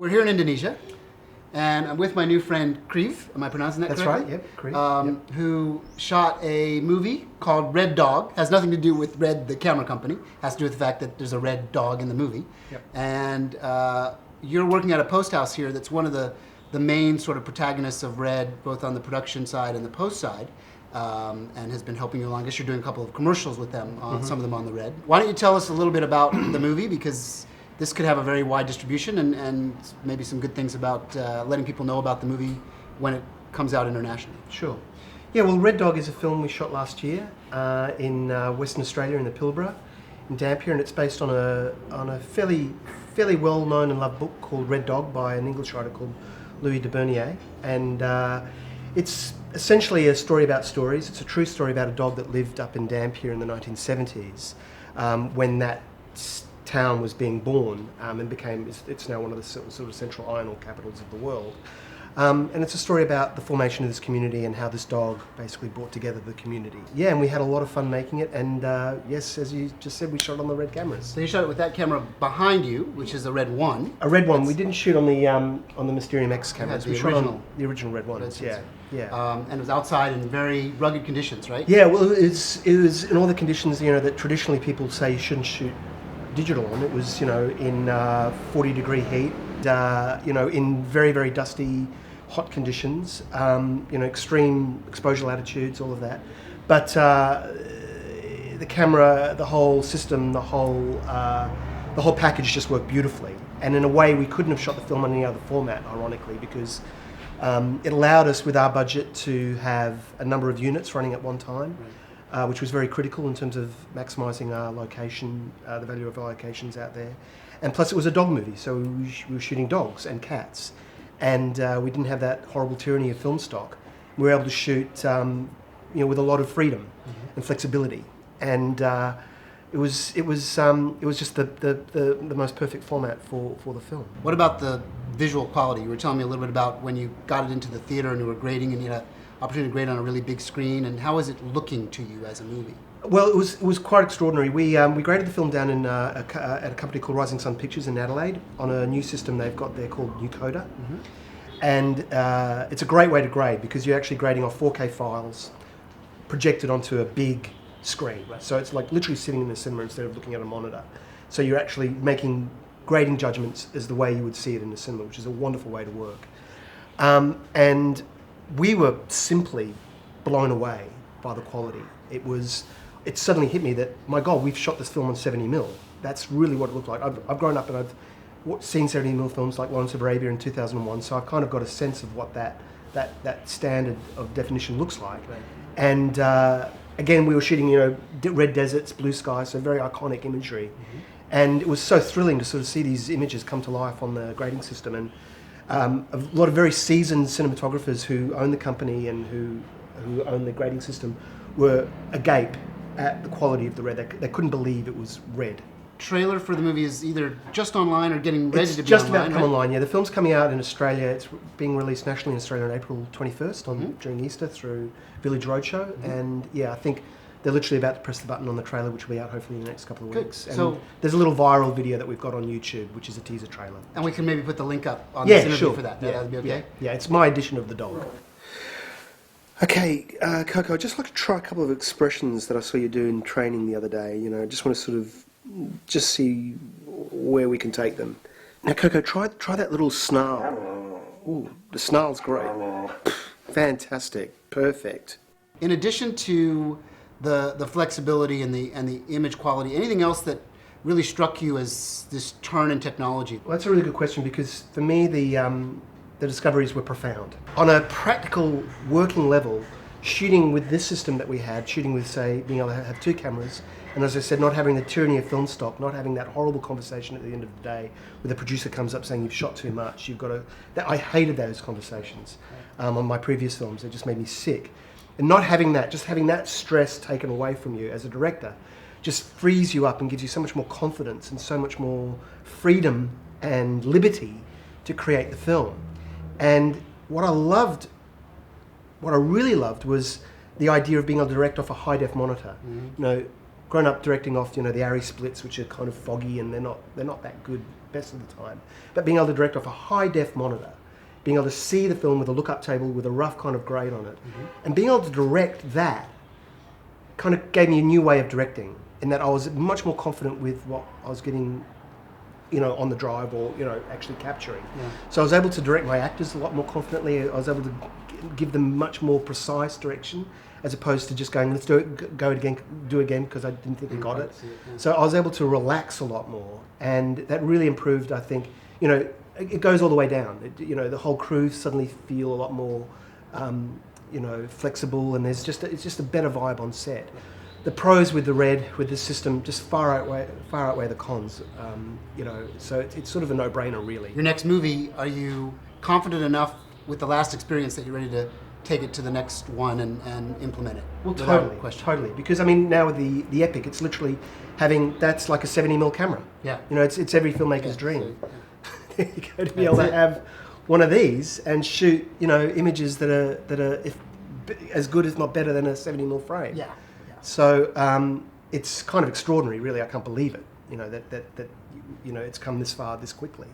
We're here in Indonesia, and I'm with my new friend Kriv. Am I pronouncing that That's correctly? right, yep, Kriv. Yep. Who shot a movie called Red Dog. Has nothing to do with Red, the camera company. Has to do with the fact that there's a red dog in the movie. Yep. And you're working at a post house here that's one of the main sort of protagonists of Red, both on the production side and the post side. And has been helping you along. I guess you're doing a couple of commercials with them, some of them on the Red. Why don't you tell us a little bit about the movie, because this could have a very wide distribution and maybe some good things about letting people know about the movie when it comes out internationally. Sure. Yeah, well, Red Dog is a film we shot last year in Western Australia in the Pilbara, in Dampier, and it's based on a fairly well-known and loved book called Red Dog by an English writer called Louis de Bernier. And it's essentially a story about stories. It's a true story about a dog that lived up in Dampier in the 1970s when that town was being born and it's now one of the sort of central iron ore capitals of the world. And it's a story about the formation of this community and how this dog basically brought together the community. Yeah, and we had a lot of fun making it, and yes, as you just said, we shot on the Red cameras. So you shot it with that camera behind you, which is a Red 1. A Red one. We didn't shoot on the Mysterium X cameras. The We shot original. on the original Red ones. Yeah, yeah. And it was outside in very rugged conditions, right? Yeah, well, it was in all the conditions, that traditionally people say you shouldn't shoot digital on. It was, in 40-degree heat, in very, very dusty, hot conditions, extreme exposure latitudes, all of that. But the camera, the whole system, the whole package just worked beautifully. And in a way, we couldn't have shot the film on any other format, ironically, because it allowed us, with our budget, to have a number of units running at one time. Right. Which was very critical in terms of maximising our location, the value of our locations out there. And plus it was a dog movie, so we were shooting dogs and cats. And we didn't have that horrible tyranny of film stock. We were able to shoot with a lot of freedom and flexibility. And it was just the most perfect format for the film. What about the visual quality? You were telling me a little bit about when you got it into the theater and you were grading and you had opportunity to grade on a really big screen, and how is it looking to you as a movie? Well, it was quite extraordinary. We graded the film down in at a company called Rising Sun Pictures in Adelaide on a new system they've got there called Nucoda. And it's a great way to grade because you're actually grading off 4K files projected onto a big screen. So it's like literally sitting in the cinema instead of looking at a monitor. So you're actually making grading judgments as the way you would see it in the cinema, which is a wonderful way to work. And we were simply blown away by the quality. It suddenly hit me that, my God, we've shot this film on 70mm. That's really what it looked like. I've grown up and I've seen 70mm films like Lawrence of Arabia in 2001, so I've kind of got a sense of what that standard of definition looks like. Right. And again, we were shooting, red deserts, blue skies, so very iconic imagery. And it was so thrilling to sort of see these images come to life on the grading system. And a lot of very seasoned cinematographers who own the company and who own the grading system were agape at the quality of the Red. They couldn't believe it was Red. Trailer for the movie is either just online or getting ready to be online. It's just about to come online, yeah. The film's coming out in Australia. It's being released nationally in Australia on April 21st during Easter through Village Roadshow. And yeah, I think they're literally about to press the button on the trailer, which will be out hopefully in the next couple of weeks. And so there's a little viral video that we've got on YouTube, which is a teaser trailer. And we can maybe put the link up on this interview for that. Yeah, that'd be okay? Yeah, it's my edition of the dog. Okay, Coco, I'd just like to try a couple of expressions that I saw you do in training the other day. I just want to sort of just see where we can take them. Now, Coco, try that little snarl. Ooh, the snarl's great. Fantastic. Perfect. In addition to the flexibility and the image quality, anything else that really struck you as this turn in technology? Well, that's a really good question because for me the discoveries were profound. On a practical working level, shooting with this system that we had, shooting with, say, being able to have two cameras, and as I said, not having the tyranny of film stock, not having that horrible conversation at the end of the day where the producer comes up saying you've shot too much, you've got to... I hated those conversations on my previous films. They just made me sick. And not having that, just having that stress taken away from you as a director, just frees you up and gives you so much more confidence and so much more freedom and liberty to create the film. And what I really loved was the idea of being able to direct off a high-def monitor. Grown up directing off, the ARRI splits, which are kind of foggy and they're not that good best of the time. But being able to direct off a high def monitor, being able to see the film with a lookup table with a rough kind of grade on it, and being able to direct that kind of gave me a new way of directing, in that I was much more confident with what I was getting, on the drive, or actually capturing. So I was able to direct my actors a lot more confidently. I was able to give them much more precise direction, as opposed to just going, let's do it, do it again, because I didn't think I got it. So I was able to relax a lot more, and that really improved, I think. It goes all the way down. The whole crew suddenly feel a lot more, flexible, and it's just a better vibe on set. The pros with the Red, with this system, just far outweigh the cons. So it's sort of a no-brainer, really. Your next movie, are you confident enough with the last experience that you're ready to take it to the next one and implement it? Well, Without totally. Because now with the Epic, it's literally that's like a 70mm camera. Yeah. It's every filmmaker's dream. So, You go to be able to have one of these and shoot, images that are as good, if not better, than a 70mm frame. Yeah. So it's kind of extraordinary, really. I can't believe it. That it's come this far this quickly.